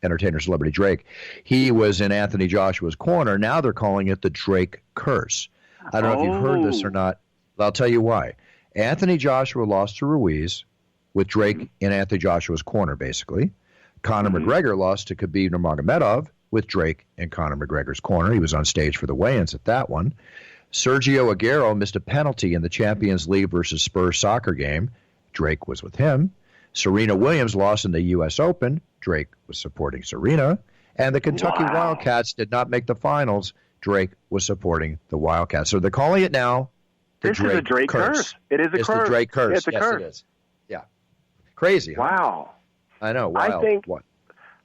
entertainer celebrity Drake. He was in Anthony Joshua's corner. Now they're calling it the Drake curse. I don't know if you've heard this or not, but I'll tell you why. Anthony Joshua lost to Ruiz with Drake in Anthony Joshua's corner, basically. Conor McGregor lost to Khabib Nurmagomedov with Drake in Conor McGregor's corner. He was on stage for the weigh-ins at that one. Sergio Aguero missed a penalty in the Champions League versus Spurs soccer game. Drake was with him. Serena Williams lost in the U.S. Open. Drake was supporting Serena. And the Kentucky Wildcats did not make the finals. Drake was supporting the Wildcats. So they're calling it now This is a Drake curse. It is a curse. It's the Drake curse. It's a curse. It is. Yeah. Crazy. Huh? Wow. I know. Wild. I think what?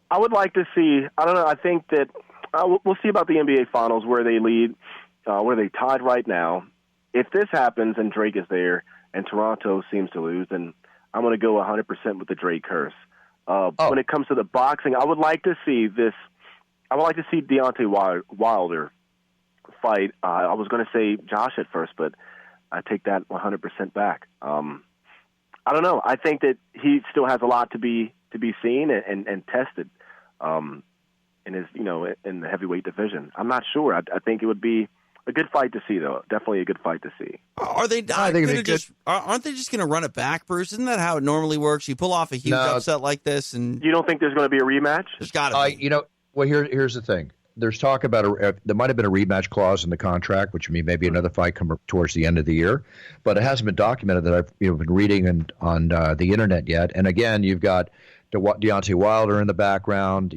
I would like to see. I don't know. I think that we'll see about the NBA Finals where they lead, where they tied right now. If this happens and Drake is there and Toronto seems to lose, then I'm going to go 100% with the Drake curse. When it comes to the boxing, I would like to see this. I would like to see Deontay Wilder fight. I was going to say Josh at first, but I take that 100% back. I don't know. I think that he still has a lot to be seen and tested in his in the heavyweight division. I'm not sure. I think it would be a good fight to see, though. Definitely a good fight to see. Are they? Aren't they just going to run it back, Bruce? Isn't that how it normally works? You pull off a huge upset like this, and you don't think there's going to be a rematch? There's got to be. Well, here's the thing. There's talk about there might have been a rematch clause in the contract, which means maybe another fight come towards the end of the year, but it hasn't been documented that I've been reading on the internet yet. And again, you've got Deontay Wilder in the background.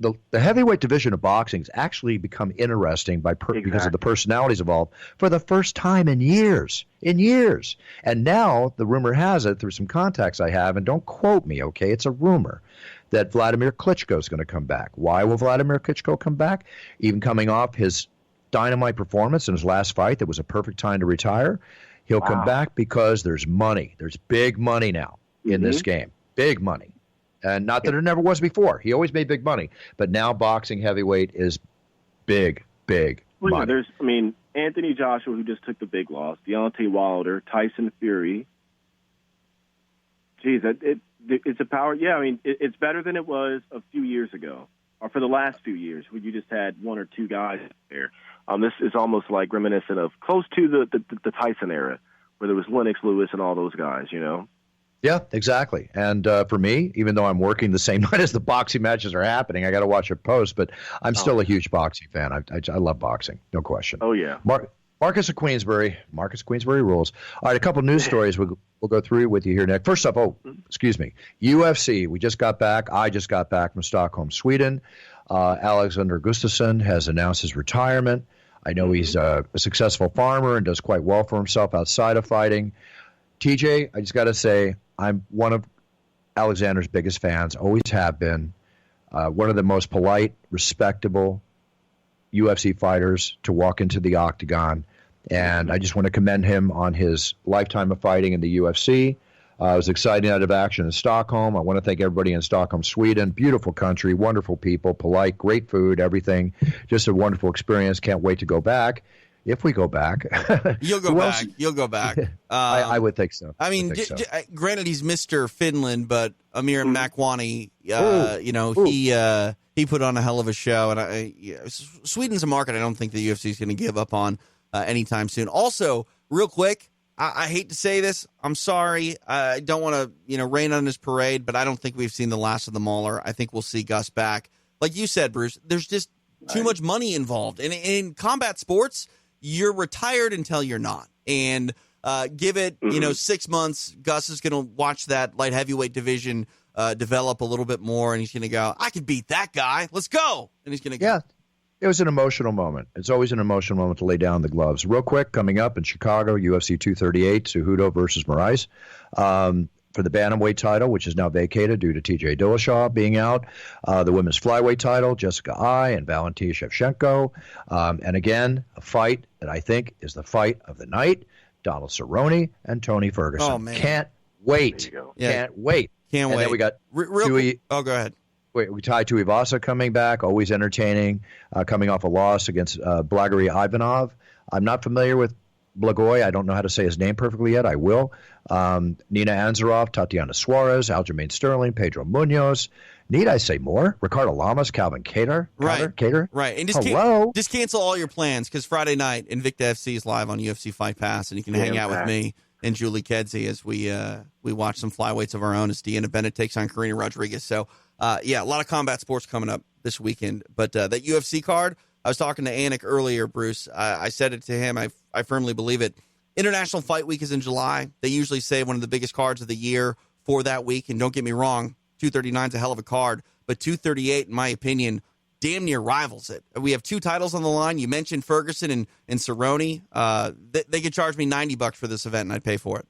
The heavyweight division of boxing has actually become interesting because of the personalities involved for the first time in years. And now the rumor has it through some contacts I have, and don't quote me, okay? It's a rumor that Vladimir Klitschko is going to come back. Why will Vladimir Klitschko come back? Even coming off his dynamite performance in his last fight, that was a perfect time to retire. He'll come back because there's money. There's big money now in this game. Big money. And not that it never was before. He always made big money. But now boxing heavyweight is big money. There's, Anthony Joshua, who just took the big loss, Deontay Wilder, Tyson Fury. Geez, it's a power. Yeah, it's better than it was a few years ago, or for the last few years, when you just had one or two guys there. This is almost like reminiscent of close to the Tyson era, where there was Lennox Lewis and all those guys, Yeah, exactly. And for me, even though I'm working the same night as the boxing matches are happening, I got to watch it post, but I'm still a huge boxing fan. I love boxing, no question. Oh, yeah. Marcus of Queensbury rules. All right, a couple news stories we'll go through with you here, Nick. First up, UFC. We just got back. I just got back from Stockholm, Sweden. Alexander Gustafsson has announced his retirement. I know he's a successful farmer and does quite well for himself outside of fighting. TJ, I just got to say, I'm one of Alexander's biggest fans, always have been. One of the most polite, respectable UFC fighters to walk into the octagon. And I just want to commend him on his lifetime of fighting in the UFC. It was exciting out of action in Stockholm. I want to thank everybody in Stockholm, Sweden. Beautiful country, wonderful people, polite, great food, everything. Just a wonderful experience. Can't wait to go back. If we go back. You'll go back. You'll go back. I would think so. Granted, he's Mr. Finland, but Amir Makwani, he put on a hell of a show. And Sweden's a market I don't think the UFC is going to give up on anytime soon. Also, real quick, I hate to say this. I'm sorry. I don't want to rain on his parade, but I don't think we've seen the last of the Mauler. I think we'll see Gus back. Like you said, Bruce, there's just too much money involved. And in combat sports, you're retired until you're not. And give it, 6 months, Gus is going to watch that light heavyweight division develop a little bit more, and he's going to go, I can beat that guy. Let's go. And he's going to go. Yeah, it was an emotional moment. It's always an emotional moment to lay down the gloves. Real quick, coming up in Chicago, UFC 238, Cejudo versus Moraes. For the bantamweight title, which is now vacated due to TJ Dillashaw being out. The women's flyweight title, Jessica Ai and Valentina Shevchenko. And again, a fight that I think is the fight of the night, Donald Cerrone and Tony Ferguson. Oh, man. Can't wait. Yeah. Can't wait. Can't wait. Then we got Oh, go ahead. We tied Tuivasa coming back, always entertaining, coming off a loss against Blagory Ivanov. I'm not familiar with Blagoy. I don't know how to say his name perfectly yet. I will. Nina Ansaroff, Tatiana Suarez, Aljamain Sterling, Pedro Munoz. Need I say more? Ricardo Lamas, Calvin Cater. Cater? Right. And just cancel all your plans because Friday night Invicta FC is live on UFC Fight Pass, and you can hang out with me and Julie Kedzie as we watch some flyweights of our own as Deanna Bennett takes on Karina Rodriguez. So, a lot of combat sports coming up this weekend. But that UFC card, I was talking to Anik earlier, Bruce. I said it to him. I firmly believe it. International Fight Week is in July. They usually say one of the biggest cards of the year for that week. And don't get me wrong, 239 is a hell of a card. But 238, in my opinion, damn near rivals it. We have 2 titles on the line. You mentioned Ferguson and Cerrone. They could charge me $90 for this event, and I'd pay for it.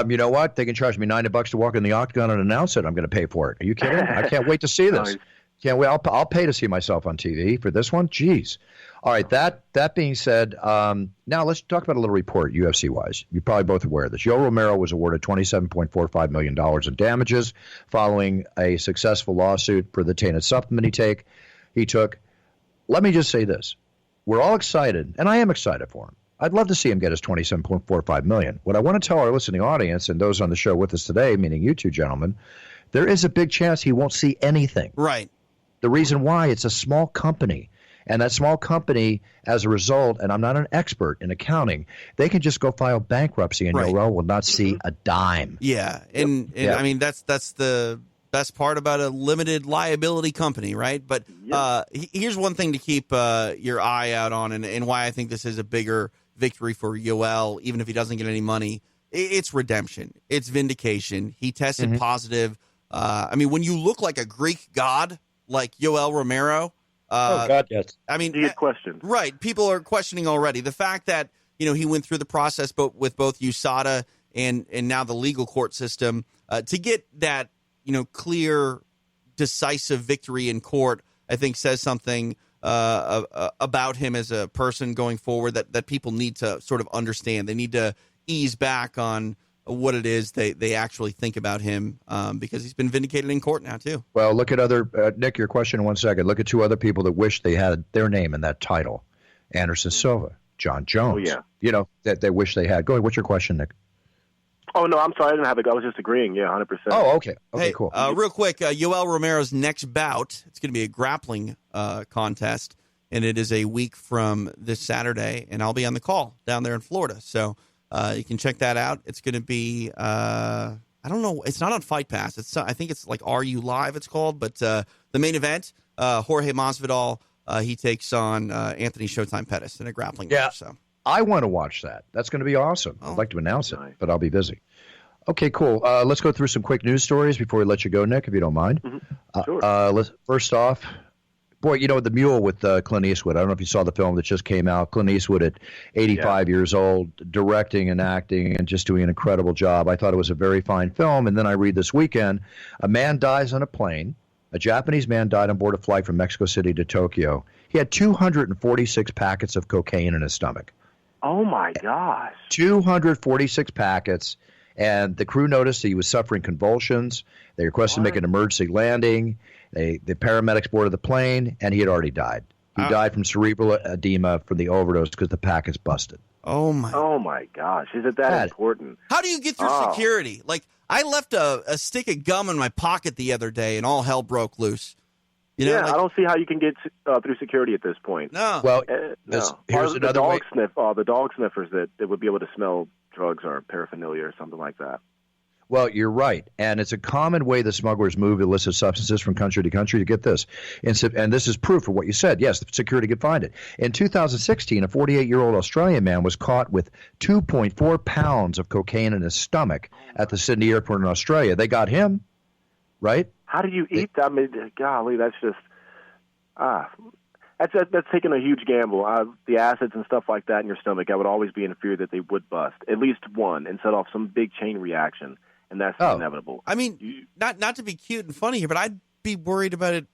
You know what? They can charge me $90 to walk in the octagon and announce it. I'm going to pay for it. Are you kidding? I can't wait to see this. Nice. Can't wait. I'll pay to see myself on TV for this one. Jeez. All right. That being said, now let's talk about a little report UFC-wise. You're probably both aware of this. Yoel Romero was awarded $27.45 million in damages following a successful lawsuit for the tainted supplement he took. Let me just say this. We're all excited, and I am excited for him. I'd love to see him get his $27.45 million. What I want to tell our listening audience and those on the show with us today, meaning you two gentlemen, there is a big chance he won't see anything. Right. The reason why, it's a small company. And that small company, as a result, and I'm not an expert in accounting, they can just go file bankruptcy and Yoel will not see a dime. Yeah. And I mean, that's the best part about a limited liability company, right? But here's one thing to keep your eye out on and why I think this is a bigger victory for Yoel, even if he doesn't get any money. It's redemption. It's vindication. He tested positive. I mean, when you look like a Greek god like Yoel Romero, oh, God, yes. I mean, Good question. Right. People are questioning already. The fact that, he went through the process with both USADA and now the legal court system to get that, clear, decisive victory in court, I think says something about him as a person going forward that people need to sort of understand. They need to ease back on what it is they actually think about him because he's been vindicated in court now, too. Well, look at other Nick, your question in 1 second. Look at 2 other people that wish they had their name in that title. Anderson Silva, John Jones. Oh, yeah. That they wish they had. Go ahead. What's your question, Nick? Oh, no, I'm sorry. I didn't have it. I was just agreeing. Yeah, 100%. Oh, okay. Okay, hey, cool. Real quick, Yoel Romero's next bout, it's going to be a grappling contest, and it is a week from this Saturday, and I'll be on the call down there in Florida. So you can check that out. It's going to be, I don't know, it's not on Fight Pass. I think it's like Are You Live, it's called. But the main event, Jorge Masvidal, he takes on Anthony Showtime Pettis in a grappling match. So I want to watch that. That's going to be awesome. I'd like to announce it, but I'll be busy. Okay, cool. Let's go through some quick news stories before we let you go, Nick, if you don't mind. Sure. First off, boy, The Mule with Clint Eastwood. I don't know if you saw the film that just came out. Clint Eastwood at 85 years old, directing and acting and just doing an incredible job. I thought it was a very fine film. And then I read this weekend, a man dies on a plane. A Japanese man died on board a flight from Mexico City to Tokyo. He had 246 packets of cocaine in his stomach. Oh, my gosh. 246 packets. And the crew noticed that he was suffering convulsions. They requested to make an emergency landing. The paramedics boarded the plane, and he had already died. He died from cerebral edema from the overdose because the packets busted. Oh, my gosh. Is it that important? How do you get through security? Like, I left a stick of gum in my pocket the other day, and all hell broke loose. I don't see how you can get through security at this point. No. Well, no. Here's the another dog way. the dog sniffers that would be able to smell drugs or paraphernalia or something like that. Well, you're right. And it's a common way the smugglers move illicit substances from country to country. You get this. And this is proof of what you said. Yes, the security could find it. In 2016, a 48-year-old Australian man was caught with 2.4 pounds of cocaine in his stomach at the Sydney airport in Australia. They got him, right? How do you eat that? I mean, golly, that's just that's taking a huge gamble. The acids and stuff like that in your stomach, I would always be in fear that they would bust at least one and set off some big chain reaction, and that's inevitable. I mean, not to be cute and funny here, but I'd be worried about it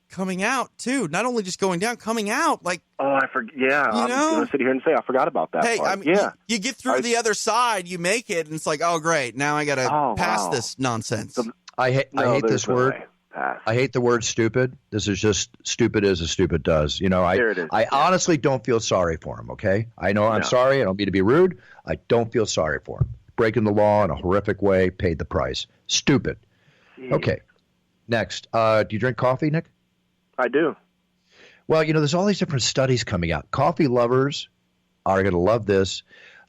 coming out too. Not only just going down, coming out. Like, I forget. Yeah, I'm going to sit here and say I forgot about that. Hey, part. I mean, you get through the other side, you make it, and it's like, oh great, now I got to pass this nonsense. I hate this word. Way. Pass. I hate the word stupid. This is just stupid as a stupid does. There it is. I honestly don't feel sorry for him, okay? I know I'm sorry. I don't mean to be rude. I don't feel sorry for him. Breaking the law in a horrific way, paid the price. Stupid. Jeez. Okay. Next. Do you drink coffee, Nick? I do. Well, there's all these different studies coming out. Coffee lovers are going to love this.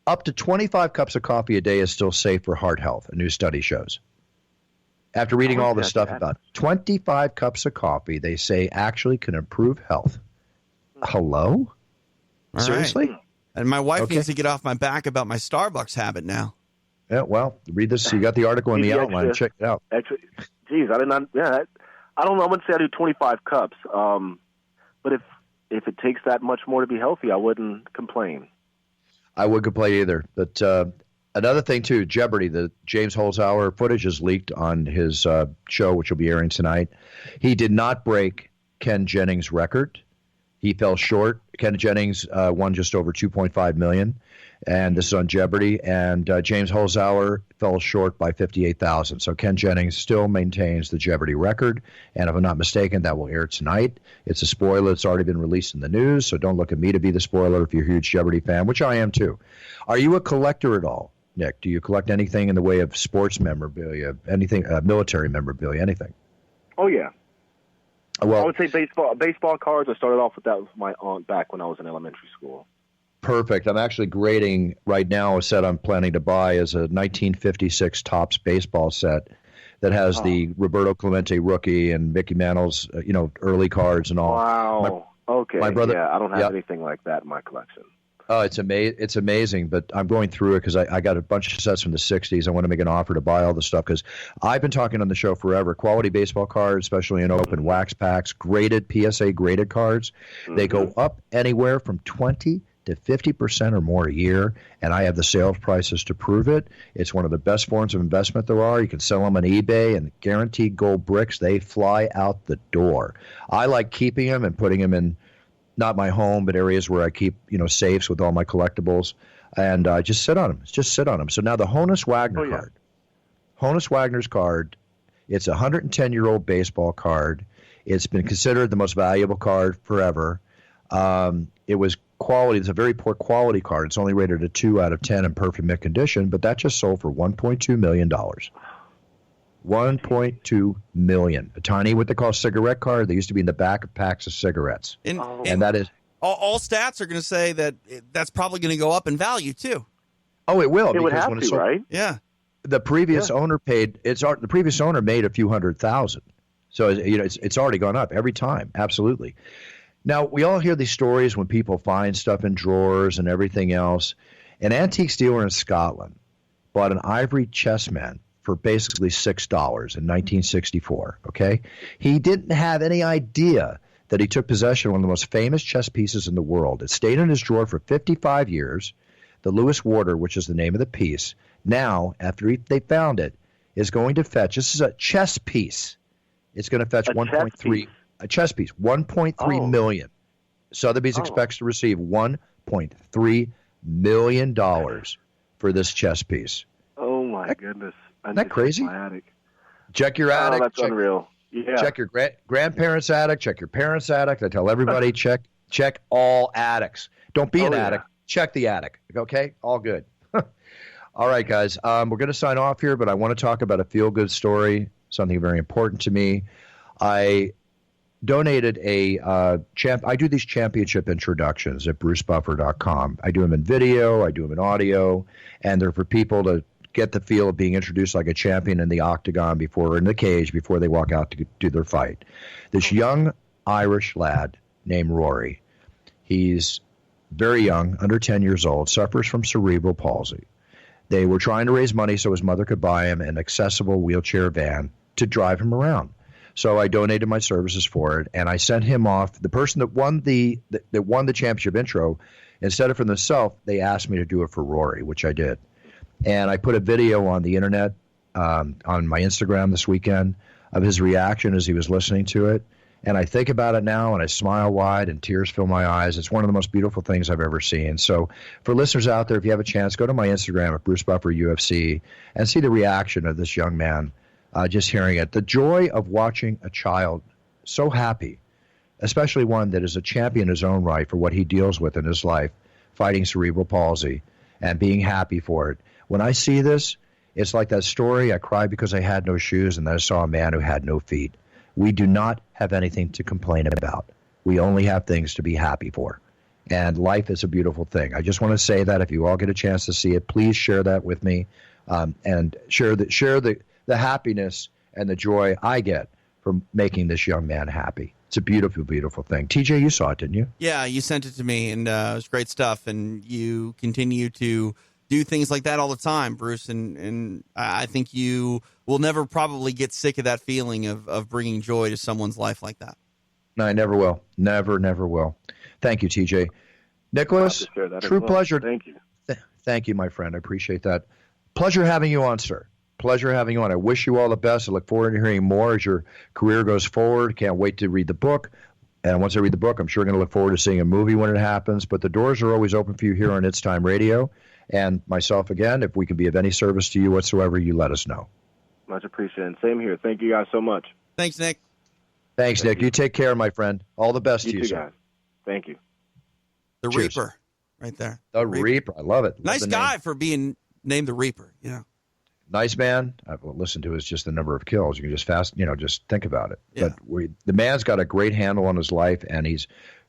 Up to 25 cups of coffee a day is still safe for heart health, a new study shows. After reading all this stuff about 25 cups of coffee, they say actually can improve health. Hello? All Seriously? Right. And my wife needs to get off my back about my Starbucks habit now. Yeah, well, read this. You got the article in the outline. Check it out. Actually, geez, I did not. Yeah, I don't know. I wouldn't say I do 25 cups. But if it takes that much more to be healthy, I wouldn't complain. I wouldn't complain either. But another thing, too, Jeopardy, the James Holzhauer footage is leaked on his show, which will be airing tonight. He did not break Ken Jennings' record. He fell short. Ken Jennings won just over $2.5 million, and this is on Jeopardy. And James Holzhauer fell short by $58,000. So Ken Jennings still maintains the Jeopardy record. And if I'm not mistaken, that will air tonight. It's a spoiler. It's already been released in the news, so don't look at me to be the spoiler if you're a huge Jeopardy fan, which I am too. Are you a collector at all, Nick? Do you collect anything in the way of sports memorabilia, anything, military memorabilia, anything? Oh, yeah. Well, I would say baseball cards. I started off with that with my aunt back when I was in elementary school. Perfect. I'm actually grading right now a set I'm planning to buy is a 1956 Topps baseball set that has the Roberto Clemente rookie and Mickey Mantle's, early cards and all. Wow. Okay. My brother, I don't have anything like that in my collection. Oh, it's amazing, but I'm going through it because I got a bunch of sets from the 60s. I want to make an offer to buy all the stuff because I've been talking on the show forever. Quality baseball cards, especially in open wax packs, graded, PSA graded cards, they go up anywhere from 20 to 50% or more a year, and I have the sales prices to prove it. It's one of the best forms of investment there are. You can sell them on eBay, and guaranteed gold bricks, they fly out the door. I like keeping them and putting them in not my home, but areas where I keep, safes with all my collectibles, and just sit on them. So now the Honus Wagner card. Honus Wagner's card, it's a 110-year-old baseball card. It's been considered the most valuable card forever. It was quality. It's a very poor quality card. It's only rated a 2 out of 10 in perfect mint condition, but that just sold for $1.2 million. $1.2 million. A tiny, what they call cigarette card. They used to be in the back of packs of cigarettes. And that is... All stats are going to say that that's probably going to go up in value, too. Oh, it will. It would have to, right? Yeah. The previous owner paid... The previous owner made a few $100,000. So, it's already gone up every time. Absolutely. Now, we all hear these stories when people find stuff in drawers and everything else. An antique dealer in Scotland bought an ivory chessman for basically $6 in 1964, okay? He didn't have any idea that he took possession of one of the most famous chess pieces in the world. It stayed in his drawer for 55 years. The Lewis Warder, which is the name of the piece, now, after they found it, is going to fetch, this is a chess piece. It's going to fetch 1.3, a chess piece, $1.3 million. Sotheby's expects to receive $1.3 million for this chess piece. Oh, my goodness. Isn't that crazy? Check your attic. That's unreal. Yeah. Check your grandparents' attic. Check your parents' attic. I tell everybody, check all attics. Don't be an attic. Check the attic. Okay? All good. All right, guys. We're going to sign off here, but I want to talk about a feel-good story, something very important to me. I donated I do these championship introductions at brucebuffer.com. I do them in video. I do them in audio. And they're for people to get the feel of being introduced like a champion in the octagon in the cage before they walk out to do their fight. This young Irish lad named Rory, he's very young, under 10 years old, suffers from cerebral palsy. They were trying to raise money so his mother could buy him an accessible wheelchair van to drive him around. So I donated my services for it, and I sent him off. The person that won the championship intro, instead of for themselves, they asked me to do it for Rory, which I did. And I put a video on the internet, on my Instagram this weekend, of his reaction as he was listening to it. And I think about it now, and I smile wide, and tears fill my eyes. It's one of the most beautiful things I've ever seen. So for listeners out there, if you have a chance, go to my Instagram at Bruce Buffer UFC and see the reaction of this young man just hearing it. The joy of watching a child so happy, especially one that is a champion in his own right for what he deals with in his life, fighting cerebral palsy and being happy for it. When I see this, it's like that story, I cried because I had no shoes and then I saw a man who had no feet. We do not have anything to complain about. We only have things to be happy for. And life is a beautiful thing. I just want to say that if you all get a chance to see it, please share that with me, and share the happiness and the joy I get from making this young man happy. It's a beautiful, beautiful thing. TJ, you saw it, didn't you? Yeah, you sent it to me, and it was great stuff. And you continue to do things like that all the time, Bruce. And I think you will never probably get sick of that feeling of bringing joy to someone's life like that. No, I never will. Never, never will. Thank you, TJ. Nicholas, true pleasure. Thank you. Thank you, my friend. I appreciate that. Pleasure having you on, sir. Pleasure having you on. I wish you all the best. I look forward to hearing more as your career goes forward. Can't wait to read the book. And once I read the book, I'm sure going to look forward to seeing a movie when it happens. But the doors are always open for you here on It's Time Radio. And myself, again, if we can be of any service to you whatsoever, you let us know. Much appreciated. Same here. Thank you guys so much. Thanks, Nick. Thanks, Nick. You take care, my friend. All the best to you, too, sir. guys. Thank you. The Cheers. Reaper, right there. The Reaper. I love it. Love Nice the guy name. for being named the Reaper. Yeah. Nice man. I've listened to is just the number of kills. You can just just think about it. Yeah. But the man's got a great handle on his life, and he's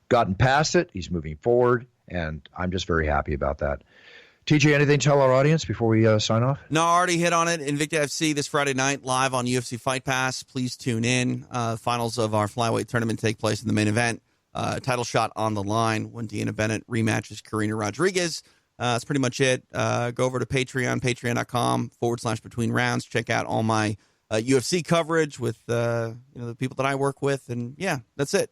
gotten past it. He's moving forward, and I'm just very happy about that. TJ, anything to tell our audience before we sign off? No, I already hit on it. Invicta FC this Friday night, live on UFC Fight Pass. Please tune in. Finals of our flyweight tournament take place in the main event. Title shot on the line when Deanna Bennett rematches Karina Rodriguez. That's pretty much it. Go over to Patreon, patreon.com/between rounds. Check out all my UFC coverage with the people that I work with. And, yeah, that's it.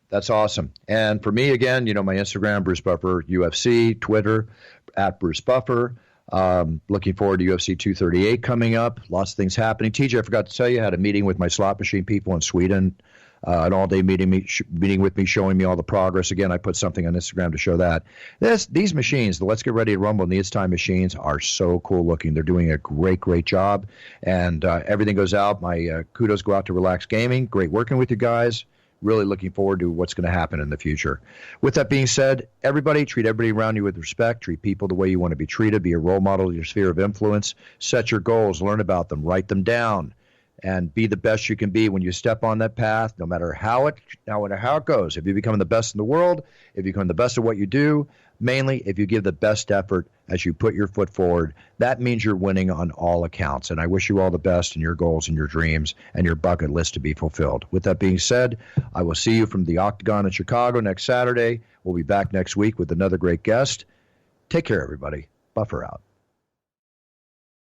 That's awesome. And for me, again, my Instagram, Bruce Buffer UFC, Twitter, @BruceBuffer. Looking forward to UFC 238 coming up. Lots of things happening. TJ, I forgot to tell you, I had a meeting with my slot machine people in Sweden. An all-day meeting with me, showing me all the progress. Again, I put something on Instagram to show that. These machines, the Let's Get Ready to Rumble and the It's Time machines, are so cool looking. They're doing a great, great job. And everything goes out. My kudos go out to Relax Gaming. Great working with you guys. Really looking forward to what's going to happen in the future. With that being said, everybody, treat everybody around you with respect. Treat people the way you want to be treated. Be a role model in your sphere of influence. Set your goals. Learn about them. Write them down. And be the best you can be when you step on that path, no matter how it goes. If you become the best in the world, if you become the best at what you do, mainly if you give the best effort as you put your foot forward, that means you're winning on all accounts. And I wish you all the best in your goals and your dreams and your bucket list to be fulfilled. With that being said, I will see you from the Octagon in Chicago next Saturday. We'll be back next week with another great guest. Take care, everybody. Buffer out.